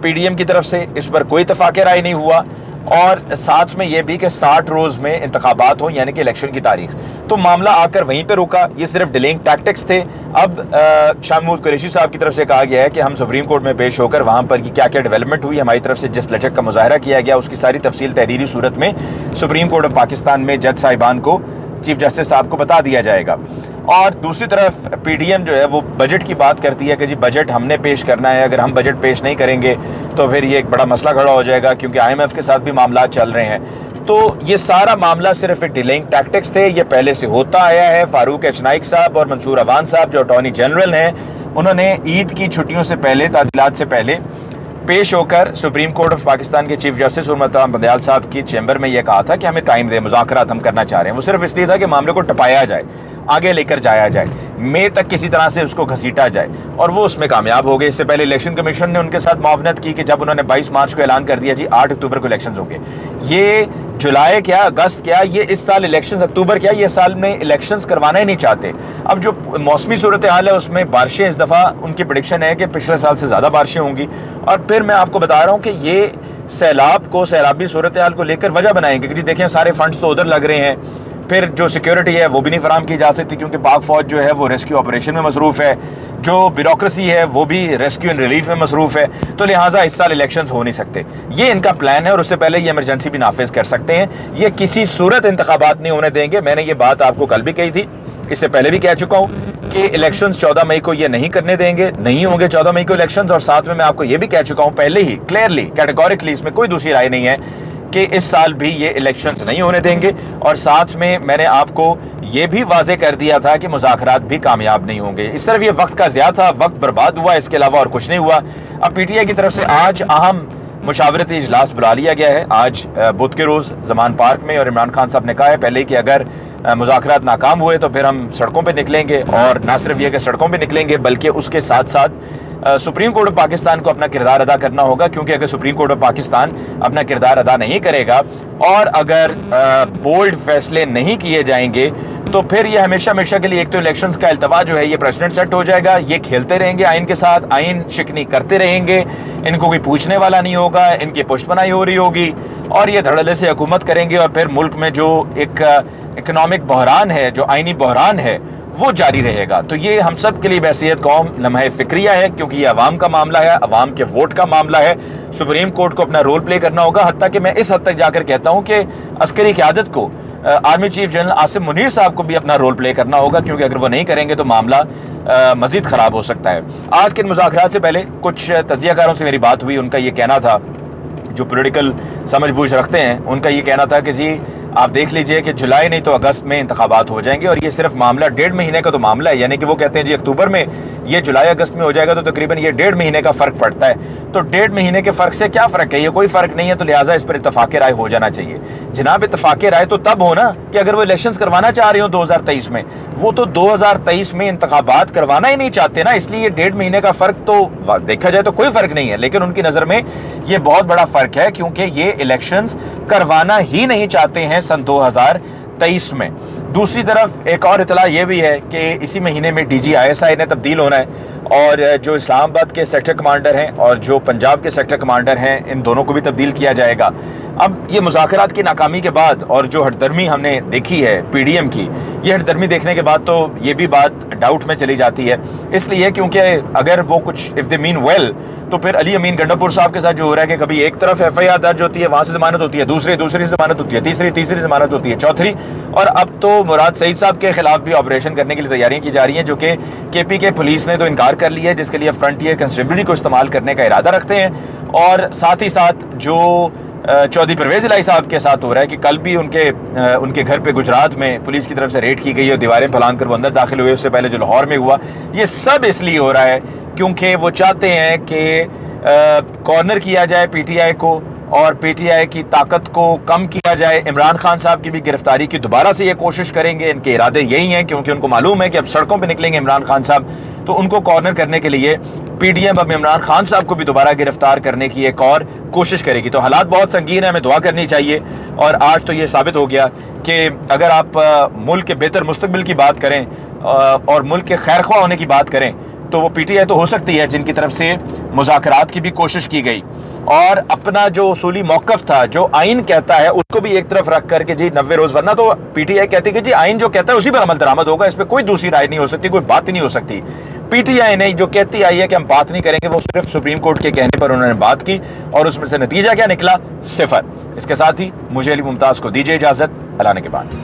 P D M کی طرف سے، اس پر کوئی اتفاق رائے نہیں ہوا، اور ساتھ میں یہ بھی کہ 60 روز میں انتخابات ہوں، یعنی کہ الیکشن کی تاریخ. تو معاملہ آ کر وہیں پہ رکا. یہ صرف ڈیلنگ ٹیکٹکس تھے. اب شاہ محمود قریشی صاحب کی طرف سے کہا گیا ہے کہ ہم سپریم کورٹ میں پیش ہو کر وہاں پر کیا کیا ڈیولپمنٹ ہوئی، ہماری طرف سے جس لچک کا مظاہرہ کیا گیا، اس کی ساری تفصیل تحریری صورت میں سپریم کورٹ آف پاکستان میں جج صاحبان کو، چیف جسٹس صاحب کو بتا دیا جائے گا. اور دوسری طرف پی ڈی ایم جو ہے وہ بجٹ کی بات کرتی ہے کہ جی بجٹ ہم نے پیش کرنا ہے، اگر ہم بجٹ پیش نہیں کریں گے تو پھر یہ ایک بڑا مسئلہ کھڑا ہو جائے گا، کیونکہ آئی ایم ایف کے ساتھ بھی معاملات چل رہے ہیں. تو یہ سارا معاملہ صرف ڈیلنگ ٹیکٹکس تھے. یہ پہلے سے ہوتا آیا ہے. فاروق ایچ نائک صاحب اور منصور عوان صاحب جو اٹارنی جنرل ہیں، انہوں نے عید کی چھٹیوں سے پہلے، تعطیلات سے پہلے پیش ہو کر سپریم کورٹ آف پاکستان کے چیف جسٹس محترم بندیال صاحب کی چیمبر میں یہ کہا تھا کہ ہمیں ٹائم دے، مذاکرات ہم کرنا چاہ رہے ہیں. وہ صرف اس لیے تھا کہ معاملے کو ٹپایا جائے، آگے لے کر جایا جائے، مئی تک کسی طرح سے اس کو گھسیٹا جائے، اور وہ اس میں کامیاب ہو گئے. اس سے پہلے الیکشن کمیشن نے ان کے ساتھ معاونت کی کہ جب انہوں نے 22 مارچ کو اعلان کر دیا جی 8 اکتوبر کو الیکشنز ہوں گے. یہ جولائی کیا، اگست کیا، یہ اس سال الیکشنز، اکتوبر کیا، یہ سال میں الیکشنز کروانا ہی نہیں چاہتے. اب جو موسمی صورتحال ہے اس میں بارشیں اس دفعہ ان کی پریڈکشن ہے کہ پچھلے سال سے زیادہ بارشیں ہوں گی. اور پھر میں آپ کو بتا رہا ہوں کہ یہ سیلابی صورتحال کو لے کر وجہ بنائیں گے کہ جی دیکھیں سارے فنڈز تو ادھر لگ رہے ہیں، پھر جو سیکیورٹی ہے وہ بھی نہیں فراہم کی جا سکتی کیونکہ پاک فوج جو ہے وہ ریسکیو آپریشن میں مصروف ہے، جو بیوروکریسی ہے وہ بھی ریسکیو اینڈ ریلیف میں مصروف ہے. تو لہٰذا اس سال الیکشنز ہو نہیں سکتے. یہ ان کا پلان ہے، اور اس سے پہلے یہ ایمرجنسی بھی نافذ کر سکتے ہیں. یہ کسی صورت انتخابات نہیں ہونے دیں گے. میں نے یہ بات آپ کو کل بھی کہی تھی، اس سے پہلے بھی کہہ چکا ہوں کہ الیکشنز 14 مئی کو یہ نہیں کرنے دیں گے، نہیں ہوں گے 14 مئی کو الیکشنز. اور ساتھ میں آپ کو یہ بھی کہہ چکا ہوں پہلے ہی کلیئرلی کیٹیگوریکلی، اس میں کوئی دوسری رائے نہیں ہے کہ اس سال بھی یہ الیکشنز نہیں ہونے دیں گے. اور ساتھ میں نے آپ کو یہ بھی واضح کر دیا تھا کہ مذاکرات بھی کامیاب نہیں ہوں گے. اس طرف یہ وقت کا ضیاع تھا، وقت برباد ہوا، اس کے علاوہ اور کچھ نہیں ہوا. اب پی ٹی آئی کی طرف سے آج اہم مشاورتی اجلاس بلا لیا گیا ہے، آج بدھ کے روز زمان پارک میں. اور عمران خان صاحب نے کہا ہے پہلے کہ اگر مذاکرات ناکام ہوئے تو پھر ہم سڑکوں پہ نکلیں گے، اور نہ صرف یہ کہ سڑکوں پہ نکلیں گے بلکہ اس کے ساتھ ساتھ سپریم کورٹ آف پاکستان کو اپنا کردار ادا کرنا ہوگا. کیونکہ اگر سپریم کورٹ آف پاکستان اپنا کردار ادا نہیں کرے گا اور اگر بولڈ فیصلے نہیں کیے جائیں گے تو پھر یہ ہمیشہ کے لیے ایک تو الیکشنز کا التوا جو ہے یہ پریسیڈنٹ سیٹ ہو جائے گا. یہ کھیلتے رہیں گے آئین کے ساتھ، آئین شکنی کرتے رہیں گے، ان کو کوئی پوچھنے والا نہیں ہوگا، ان کی پشت پناہی ہو رہی ہوگی، اور یہ دھڑلے سے حکومت کریں گے. اور پھر ملک میں جو ایک اکنامک بحران ہے، جو آئینی بحران ہے، وہ جاری رہے گا. تو یہ ہم سب کے لیے بحیثیت قوم لمحہ فکریہ ہے، کیونکہ یہ عوام کا معاملہ ہے، عوام کے ووٹ کا معاملہ ہے. سپریم کورٹ کو اپنا رول پلے کرنا ہوگا. حتیٰ کہ میں اس حد تک جا کر کہتا ہوں کہ عسکری قیادت کو، army chief general Asim Munir صاحب کو بھی اپنا رول پلے کرنا ہوگا، کیونکہ اگر وہ نہیں کریں گے تو معاملہ مزید خراب ہو سکتا ہے. آج کے مذاکرات سے پہلے کچھ تجزیہ کاروں سے میری بات ہوئی. ان کا یہ کہنا تھا، جو پولیٹیکل سمجھ بوجھ رکھتے ہیں، ان کا یہ کہنا تھا کہ جی آپ دیکھ لیجئے کہ جولائی نہیں تو اگست میں انتخابات ہو جائیں گے. اور یہ صرف معاملہ 1.5 مہینے کا تو معاملہ ہے، یعنی کہ وہ کہتے ہیں جی اکتوبر میں، یہ جولائی اگست میں ہو جائے گا تو تقریباً یہ 1.5 مہینے کا فرق پڑتا ہے. تو 1.5 مہینے کے فرق سے کیا فرق ہے؟ یہ کوئی فرق نہیں ہے. تو لہٰذا اس پر اتفاق رائے ہو جانا چاہیے. جناب اتفاق رائے تو تب ہونا کہ اگر وہ الیکشنز کروانا چاہ رہے ہوں 2023 میں. وہ تو 2023 میں انتخابات کروانا ہی نہیں چاہتے نا، اس لیے یہ 1.5 مہینے کا فرق تو دیکھا جائے تو کوئی فرق نہیں ہے، لیکن ان کی نظر میں یہ بہت بڑا فرق ہے، کیونکہ یہ الیکشنز کروانا ہی نہیں چاہتے ہیں سن 2023 میں. دوسری طرف ایک اور اطلاع یہ بھی ہے کہ اسی مہینے میں D G I S I نے تبدیل ہونا ہے، اور جو اسلام آباد کے سیکٹر کمانڈر ہیں اور جو پنجاب کے سیکٹر کمانڈر ہیں ان دونوں کو بھی تبدیل کیا جائے گا. اب یہ مذاکرات کی ناکامی کے بعد اور جو ہٹ درمی ہم نے دیکھی ہے پی ڈی ایم کی، یہ ہٹ درمی دیکھنے کے بعد تو یہ بھی بات ڈاؤٹ میں چلی جاتی ہے. اس لیے کیونکہ اگر وہ کچھ اف دے مین ویل تو پھر علی امین گنڈاپور صاحب کے ساتھ جو ہو رہا ہے کہ کبھی ایک طرف ایف آئی آر درج ہوتی ہے، وہاں سے ضمانت ہوتی ہے، دوسری ضمانت ہوتی ہے، تیسری ضمانت ہوتی ہے، چوتھی، اور اب تو مراد سعید صاحب کے خلاف بھی آپریشن کرنے کے لیے تیاریاں کی جا رہی ہیں، جو کہ کے پی کے پولیس نے تو انکار کر لیا ہے، جس کے لیے فرنٹیئر کنسٹیبلری کو استعمال کرنے کا ارادہ رکھتے ہیں. اور ساتھ ہی ساتھ جو چودھری پرویز الہی صاحب کے ساتھ ہو رہا ہے کہ کل بھی ان کے گھر پہ گجرات میں پولیس کی طرف سے ریڈ کی گئی اور دیواریں پھلانگ کر وہ اندر داخل ہوئے. اس سے پہلے جو لاہور میں ہوا، یہ سب اس لیے ہو رہا ہے کیونکہ وہ چاہتے ہیں کہ کارنر کیا جائے پی ٹی آئی کو اور پی ٹی آئی کی طاقت کو کم کیا جائے. عمران خان صاحب کی بھی گرفتاری کی دوبارہ سے یہ کوشش کریں گے. ان کے ارادے یہی ہیں کیونکہ ان کو معلوم ہے کہ اب سڑکوں پہ نکلیں گے عمران خان صاحب، تو ان کو کارنر کرنے کے لیے پی ڈی ایم اب عمران خان صاحب کو بھی دوبارہ گرفتار کرنے کی ایک اور کوشش کرے گی. تو حالات بہت سنگین ہیں، ہمیں دعا کرنی چاہیے. اور آج تو یہ ثابت ہو گیا کہ اگر آپ ملک کے بہتر مستقبل کی بات کریں اور ملک کے خیر خواہ ہونے کی بات کریں تو وہ پی ٹی آئی تو ہو سکتی ہے جن کی طرف سے مذاکرات کی بھی کوشش کی گئی اور اپنا جو اصولی موقف تھا جو آئین کہتا ہے اس کو بھی ایک طرف رکھ کر کے جی 90 روز، ورنہ تو پی ٹی آئی کہتی کہ جی آئین جو کہتا ہے اسی پر عمل درآمد ہوگا، اس پہ کوئی دوسری رائے نہیں ہو سکتی، کوئی بات ہی نہیں ہو سکتی۔ پی ٹی آئی نے جو کہتی آئی ہے کہ ہم بات نہیں کریں گے، وہ صرف سپریم کورٹ کے کہنے پر انہوں نے بات کی اور اس میں سے نتیجہ کیا نکلا؟ 0۔ اس کے ساتھ ہی مجھے علی ممتاز کو دیجیے اجازت، اللہ نے کے بعد۔